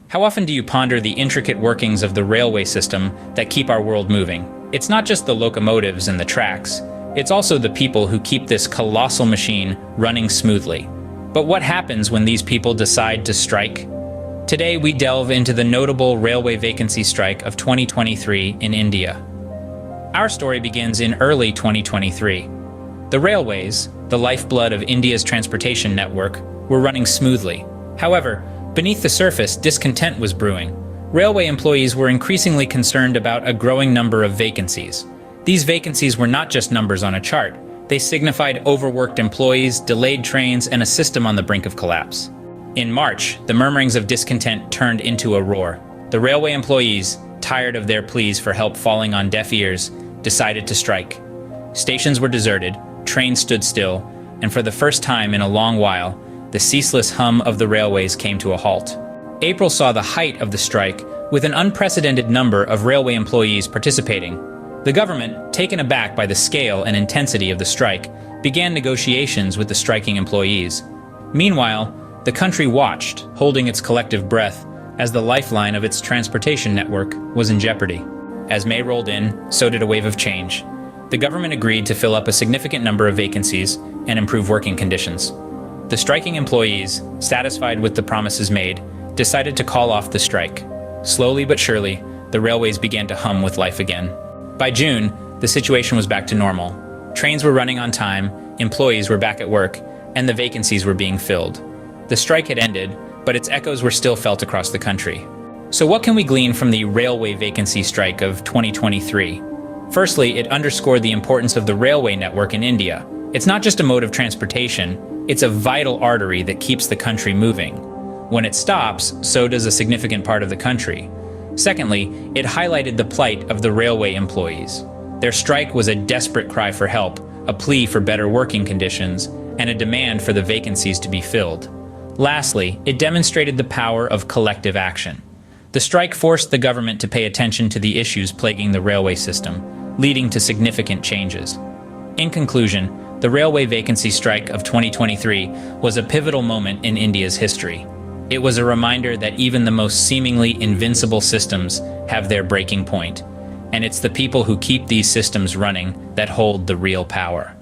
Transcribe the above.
How often do you ponder the intricate workings of the railway system that keep our world moving? It's not just the locomotives and the tracks, it's also the people who keep this colossal machine running smoothly. But what happens when these people decide to strike? Today we delve into the notable railway vacancy strike of 2023 in India. Our story begins in early 2023. The railways, the lifeblood of India's transportation network, were running smoothly. However, beneath the surface, discontent was brewing. Railway employees were increasingly concerned about a growing number of vacancies. These vacancies were not just numbers on a chart. They signified overworked employees, delayed trains, and a system on the brink of collapse. In March, the murmurings of discontent turned into a roar. The railway employees, tired of their pleas for help falling on deaf ears, decided to strike. Stations were deserted, trains stood still, and for the first time in a long while, the ceaseless hum of the railways came to a halt. April saw the height of the strike, with an unprecedented number of railway employees participating. The government, taken aback by the scale and intensity of the strike, began negotiations with the striking employees. Meanwhile, the country watched, holding its collective breath, as the lifeline of its transportation network was in jeopardy. As May rolled in, so did a wave of change. The government agreed to fill up a significant number of vacancies and improve working conditions. The striking employees, satisfied with the promises made, decided to call off the strike. Slowly but surely, the railways began to hum with life again. By June, the situation was back to normal. Trains were running on time, employees were back at work, and the vacancies were being filled. The strike had ended, but its echoes were still felt across the country. So what can we glean from the railway vacancy strike of 2023? Firstly, it underscored the importance of the railway network in India. It's not just a mode of transportation, it's a vital artery that keeps the country moving. When it stops, so does a significant part of the country. Secondly, it highlighted the plight of the railway employees. Their strike was a desperate cry for help, a plea for better working conditions, and a demand for the vacancies to be filled. Lastly, it demonstrated the power of collective action. The strike forced the government to pay attention to the issues plaguing the railway system, leading to significant changes. In conclusion, the railway vacancy strike of 2023 was a pivotal moment in India's history. It was a reminder that even the most seemingly invincible systems have their breaking point, and it's the people who keep these systems running that hold the real power.